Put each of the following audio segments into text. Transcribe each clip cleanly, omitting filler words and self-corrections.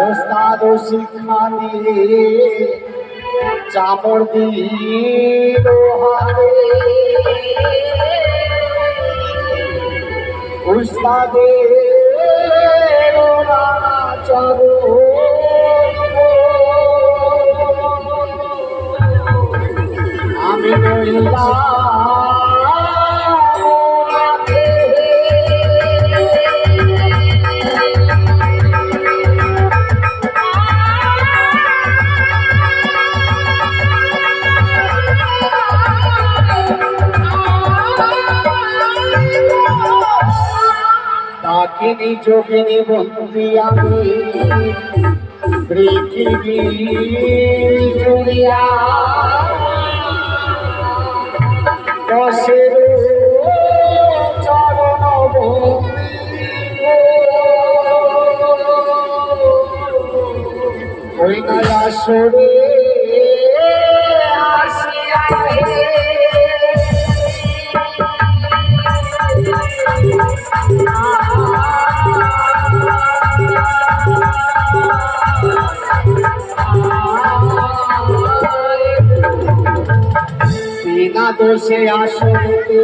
ওস্তাদ শিক্ষা দিয়ে চামড় দিল হাতে উস্তাদের রানা চরণ আমি তাকিনি যোগিনী বন্দি আমি পৃথিবী জুড়িয়া দশের চরণ ওই নয়া সরে আসিয়া বিনা দোষে আসতে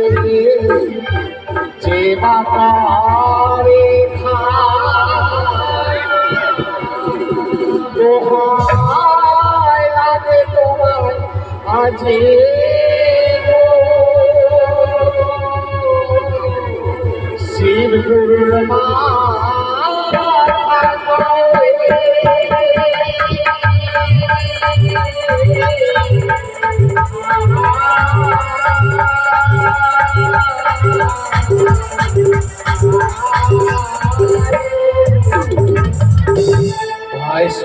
যে বাপারে দোহাই লাগে তোমার আজি শিব গুরুর মা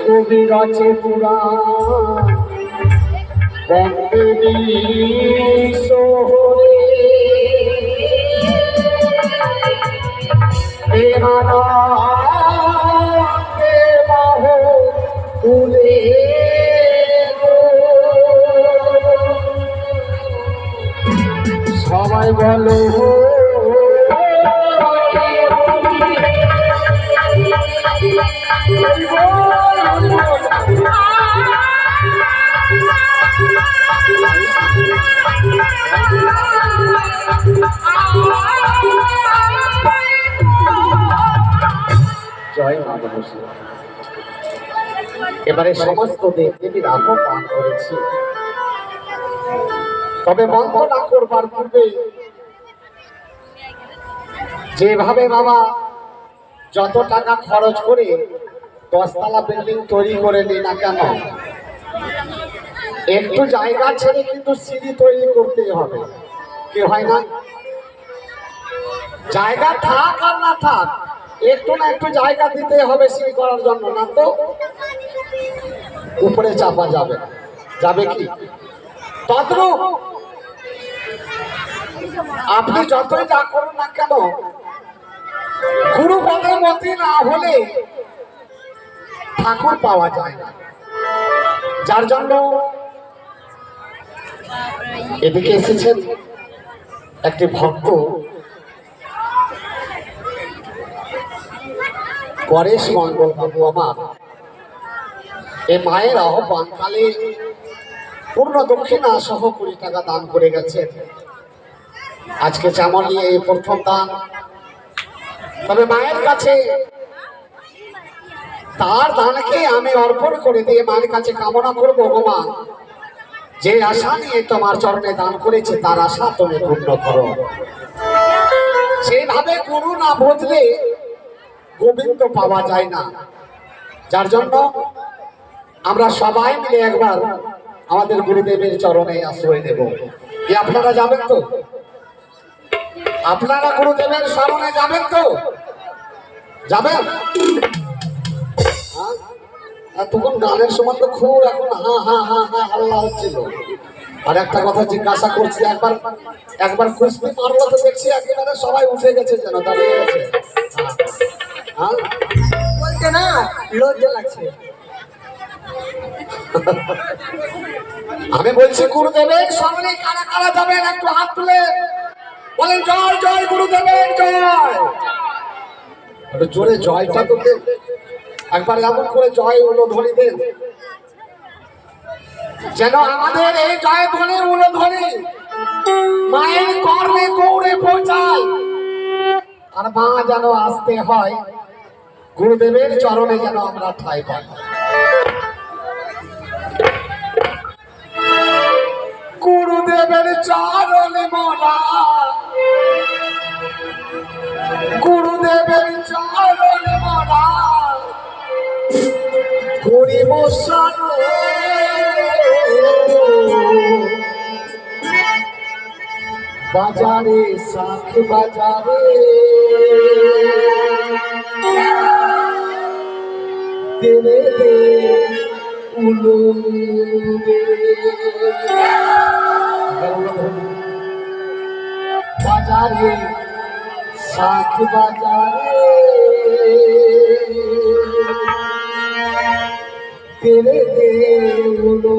কবি রচে পুরাণ বন্দে শহরে দেবাহ তুলে সবাই বলো জয় মা বসে এবারে সমস্ত দেবদেবীর আপন পান করেছি তবে বন্ধ না করবার পূর্বে যেভাবে বাবা যত টাকা খরচ করে 10 তলা বিল্ডিং তৈরি করে দিই না কেন একটু জায়গা ছেড়ে কিন্তু সিঁড়ি তৈরি করতে হবে কি হয় না জায়গা থাক আর না থাক একটু না একটু জায়গা দিতে হবে সিঁড়ি করার জন্য না তো উপরে চাপা যাবে যাবে কি তদ্রূপ আপনি যতই যা করুন না কেন গুরু পদের মতি না হলে ঠাকুর পাওয়া যায় না যার জন্য এদিকে এসেছেন একটি ভক্ত পরেশ মন্ডল বাবু আমার এই মায়ের আহ্বানকালে পূর্ণ দক্ষিণা সহ 20 টাকা দান করে গেছেন আজকে চামল নিয়ে এই প্রথম দান তবে মায়ের কাছে তার দানকে আমি অর্পণ করে দিয়ে মায়ের কাছে কামনা করবো ভগবান যে আশা নিয়ে তোমার চরণে দান করেছে তার আশা তুমি পূর্ণ করো সেইভাবে গুরু না বুঝলে গোবিন্দ পাওয়া যায় না যার জন্য আমরা সবাই মিলে একবার আমাদের গুরুদেবের চরণে আশ্রয় নেব কি আপনারা যাবেন তো আপনারা গুরুদেবের শরণে যাবেন তো যাবেন তখন গানের সময় তো খুব এখন হা হা হা হা হাল্লা হচ্ছিল আর একটা কথা জিজ্ঞাসা করছি একবার কুস্তি মারলো তো দেখছি একেবারে সবাই উঠে গেছে যেন দাঁড়িয়ে গেছে বলতে না লজ্জা লাগছে আমি বলছি গুরুদেবের সামনে কারা কারা যাবেন একটু হাত তুলে বলেন জয় জয় গুরুদেবের জয়। জোরে জয়টা তো একবার এমন করে জয় উলধ্বনি দেন যেন আমাদের এই জয় ধ্বনি উলধ্বনি মায়ের কর্ণে গৌড়ে পৌঁছায়, আর মা যেন আসতে হয় গুরুদেবের চরণে যেন আমরা ঠাঁই পাই। গুরুদেবের চরণে মোরা, গুরুদেবের চরণে মোরা করিব শরণ। বাজারে শাখ বাজারে তেরে দে উলু দে, বাজারে শাখ বাজারে তেরে দে উলু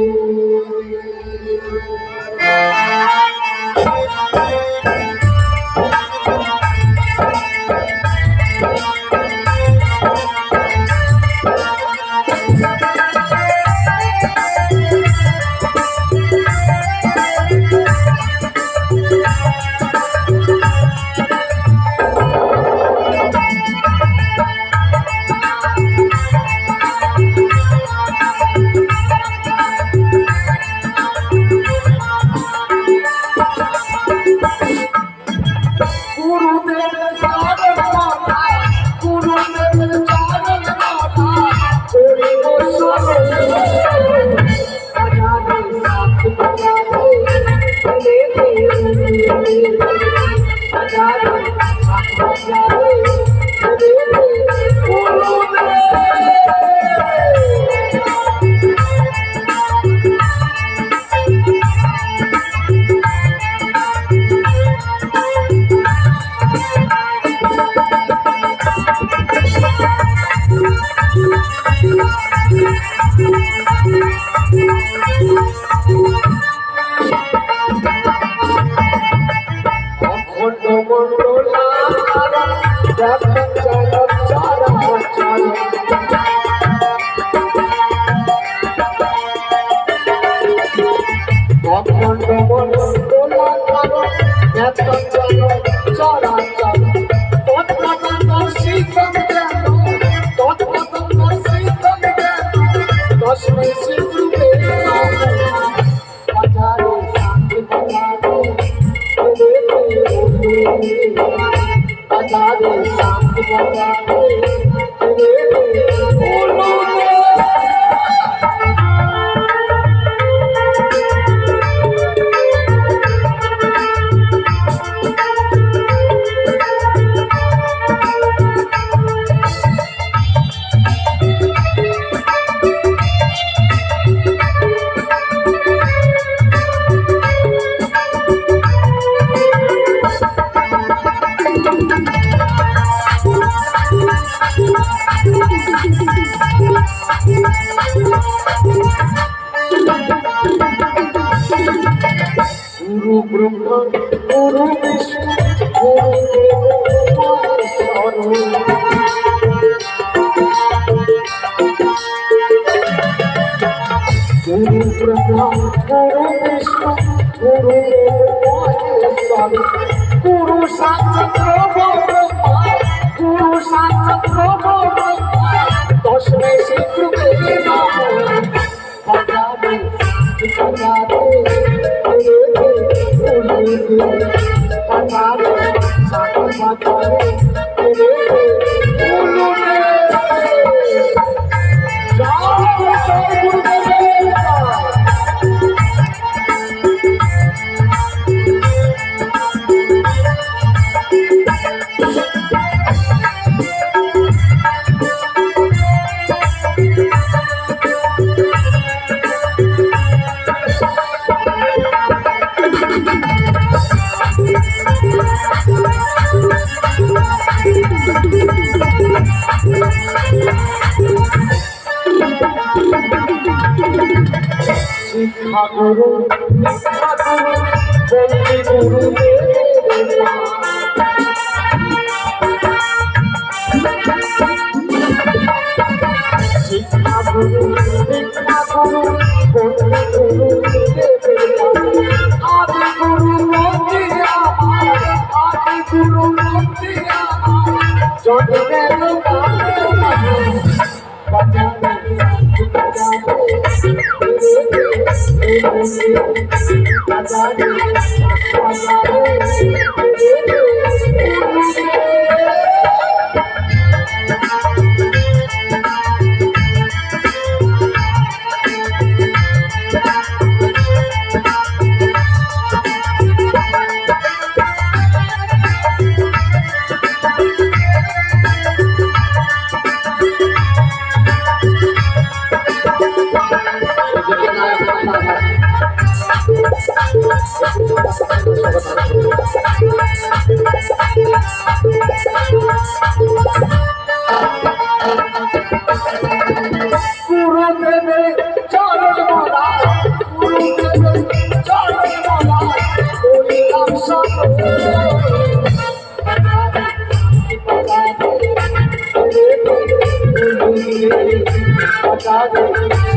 Thank you.